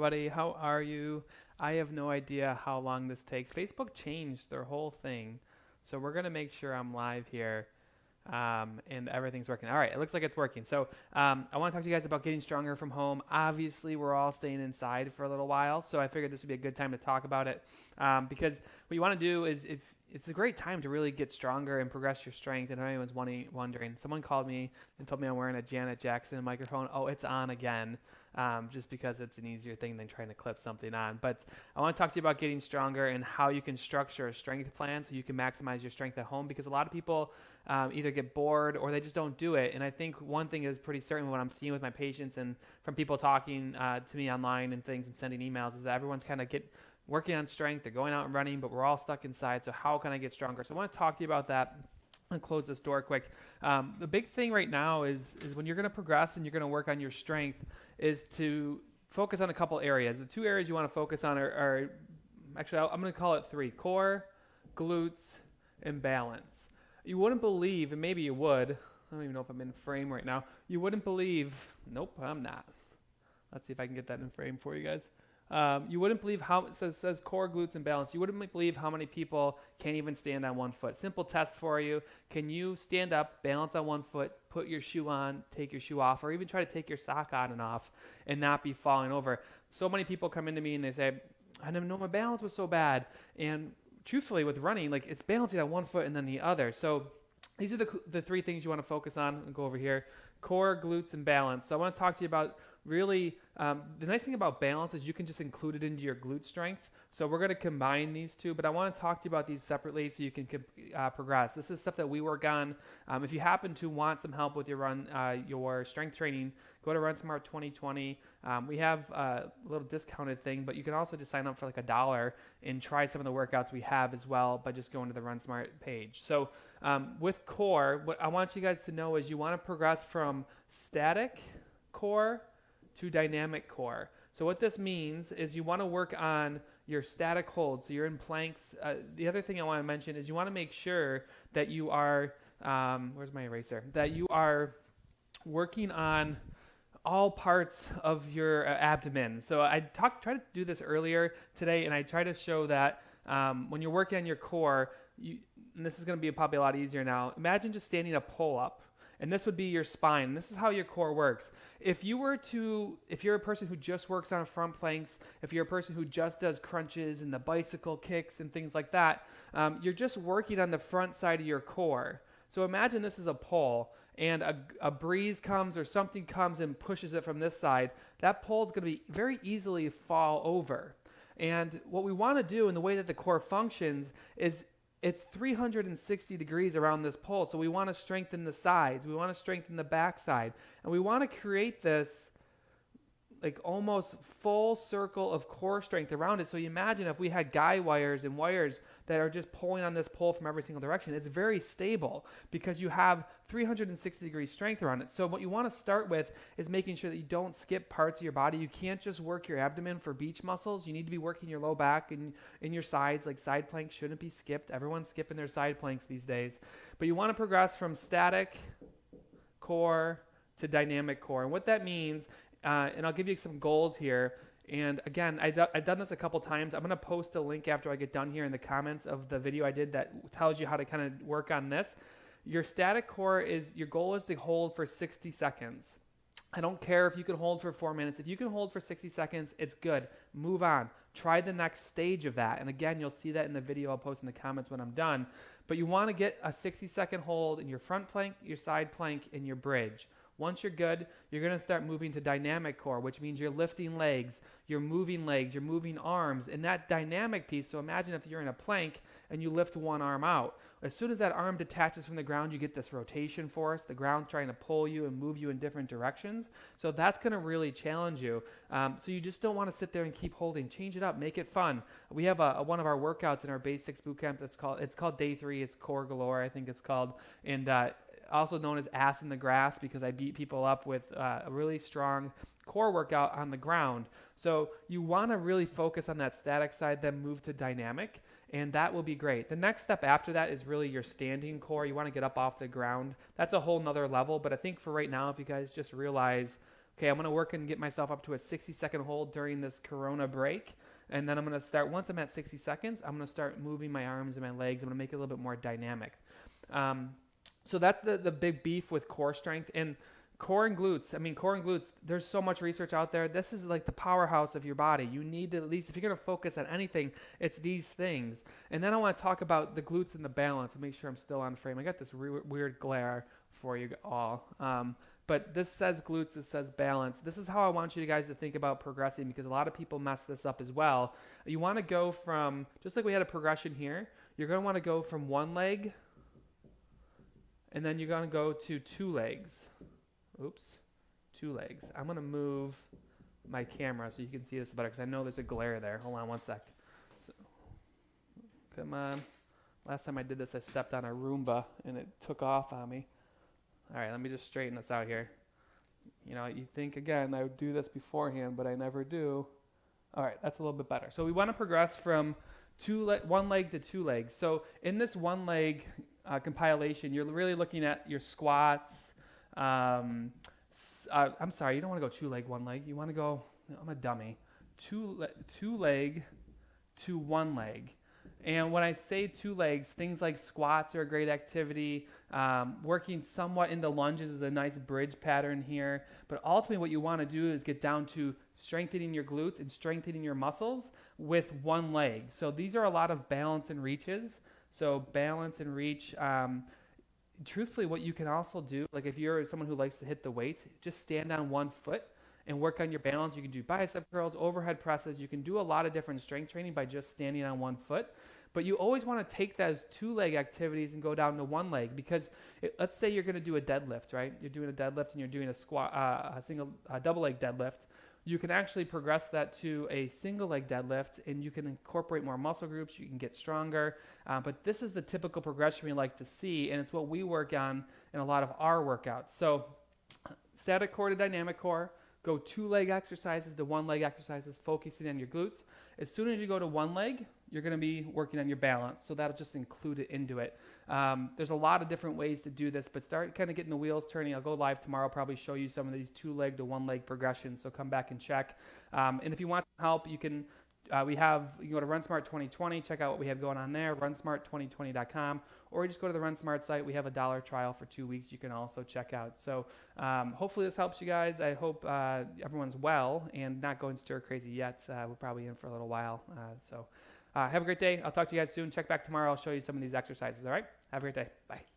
everybody. How are you? I have no idea how long this takes. Facebook changed their whole thing, so we're going to make sure I'm live here and everything's working. All right, it looks like it's working. So I want to talk to you guys about getting stronger from home. Obviously, we're all staying inside for a little while, so I figured this would be a good time to talk about it because what you want to do is if it's a great time to really get stronger and progress your strength. And if anyone's wondering, someone called me and told me I'm wearing a Janet Jackson microphone. Oh, it's on again, just because it's an easier thing than trying to clip something on. But I want to talk to you about getting stronger and how you can structure a strength plan so you can maximize your strength at home, because a lot of people either get bored or they just don't do it. And I think one thing is pretty certain what I'm seeing with my patients and from people talking to me online and things and sending emails is that everyone's kind of working on strength. They're going out and running, but we're all stuck inside. So how can I get stronger? So I want to talk to you about that and close this door quick. The big thing right now is when you're going to progress and you're going to work on your strength is to focus on a couple areas. The two areas you want to focus on are actually, I'm going to call it three: core, glutes, and balance. You wouldn't believe, and maybe you would, I don't even know if I'm in frame right now. You wouldn't believe, nope, I'm not. Let's see if I can get that in frame for you guys. You wouldn't believe how it says core, glutes, and balance. You wouldn't believe how many people can't even stand on one foot. Simple test for you. Can you stand up, balance on one foot, put your shoe on, take your shoe off, or even try to take your sock on and off and not be falling over? So many people come into me and they say, I didn't know my balance was so bad. And truthfully, with running, like it's balancing on one foot and then the other. So these are the three things you want to focus on. I'll go over here: core, glutes, and balance. So I want to talk to you about really the nice thing about balance is you can just include it into your glute strength. So we're going to combine these two, but I want to talk to you about these separately so you can progress. This is stuff that we work on. If you happen to want some help with your strength training, go to RunSmart 2020. We have a little discounted thing, but you can also just sign up for like $1 and try some of the workouts we have as well by just going to the RunSmart page. So with core, what I want you guys to know is you want to progress from static core to dynamic core. So what this means is you want to work on your static hold. So you're in planks. The other thing I want to mention is you want to make sure that you are, where's my eraser? That you are working on all parts of your abdomen. So I tried to do this earlier today, and I try to show that when you're working on your core, and this is going to be probably a lot easier now. Imagine just standing a pull-up. And this would be your spine. This is how your core works. If you're a person who just works on front planks, if you're a person who just does crunches and the bicycle kicks and things like that, you're just working on the front side of your core. So imagine this is a pole, and a breeze comes or something comes and pushes it from this side. That pole is going to be very easily fall over. And what we want to do in the way that the core functions is it's 360 degrees around this pole. So we want to strengthen the sides. We want to strengthen the back side. And we want to create this like almost full circle of core strength around it. So you imagine if we had guy wires and wires that are just pulling on this pole from every single direction, it's very stable because you have 360 degree strength around it. So what you want to start with is making sure that you don't skip parts of your body. You can't just work your abdomen for beach muscles. You need to be working your low back and in your sides. Like side planks shouldn't be skipped. Everyone's skipping their side planks these days. But you want to progress from static core to dynamic core. And what that means, and I'll give you some goals here. And again, I've done this a couple times. I'm going to post a link after I get done here in the comments of the video I did that tells you how to kind of work on this. Your static core your goal is to hold for 60 seconds. I don't care if you can hold for 4 minutes. If you can hold for 60 seconds, it's good. Move on. Try the next stage of that. And again, you'll see that in the video I'll post in the comments when I'm done. But you want to get a 60-second hold in your front plank, your side plank, and your bridge. Once you're good, you're going to start moving to dynamic core, which means you're lifting legs, you're moving arms, and that dynamic piece. So imagine if you're in a plank and you lift one arm out. As soon as that arm detaches from the ground, you get this rotation force. The ground's trying to pull you and move you in different directions. So that's going to really challenge you. So you just don't want to sit there and keep holding. Change it up. Make it fun. We have one of our workouts in our Basics Bootcamp it's called Day 3. It's Core Galore, I think it's called. And also known as ass in the grass because I beat people up with a really strong core workout on the ground. So you want to really focus on that static side, then move to dynamic, and that will be great. The next step after that is really your standing core. You want to get up off the ground. That's a whole nother level, but I think for right now, if you guys just realize Okay, I'm going to work and get myself up to a 60-second hold during this Corona break. And then I'm going to start, once I'm at 60 seconds, I'm going to start moving my arms and my legs. I'm going to make it a little bit more dynamic. So that's the big beef with core strength. And core and glutes, there's so much research out there. This is like the powerhouse of your body. You need to, at least, if you're going to focus on anything, it's these things. And then I want to talk about the glutes and the balance and make sure I'm still on frame. I got this weird glare for you all. But this says glutes, this says balance. This is how I want you guys to think about progressing, because a lot of people mess this up as well. You want to go from, just like we had a progression here, you're going to want to go from one leg, and then you're going to go to two legs. Oops, two legs. I'm going to move my camera so you can see this better, because I know there's a glare there. Hold on one sec. So, come on. Last time I did this, I stepped on a Roomba, and it took off on me. All right, let me just straighten this out here. You know, you think, again, I would do this beforehand, but I never do. All right, that's a little bit better. So we want to progress from one leg to two legs. So in this one leg compilation, you're really looking at your squats. I'm sorry, you don't want to go two leg, one leg. You want to go, I'm a dummy, two leg to one leg. And when I say two legs, things like squats are a great activity. Working somewhat into lunges is a nice bridge pattern here. But ultimately what you want to do is get down to strengthening your glutes and strengthening your muscles with one leg. So these are a lot of balance and reaches. So balance and reach. Truthfully, what you can also do, like if you're someone who likes to hit the weights, just stand on one foot and work on your balance. You can do bicep curls, overhead presses. You can do a lot of different strength training by just standing on one foot. But you always want to take those two-leg activities and go down to one leg, because let's say you're going to do a deadlift, right? You're doing a deadlift and you're doing a squat, a double-leg deadlift. You can actually progress that to a single-leg deadlift, and you can incorporate more muscle groups. You can get stronger. But this is the typical progression we like to see, and it's what we work on in a lot of our workouts. So static core to dynamic core. Go two-leg exercises to one-leg exercises, focusing on your glutes. As soon as you go to one leg, you're going to be working on your balance. So that'll just include it into it. There's a lot of different ways to do this, but start kind of getting the wheels turning. I'll go live tomorrow, probably show you some of these two-leg to one-leg progressions. So come back and check. And if you want help, you can you can go to RunSmart 2020, check out what we have going on there, runsmart2020.com, or just go to the RunSmart site. We have a $1 trial for 2 weeks you can also check out. So hopefully this helps you guys. I hope everyone's well and not going stir crazy yet. We're probably in for a little while. So have a great day. I'll talk to you guys soon. Check back tomorrow. I'll show you some of these exercises. All right? Have a great day. Bye.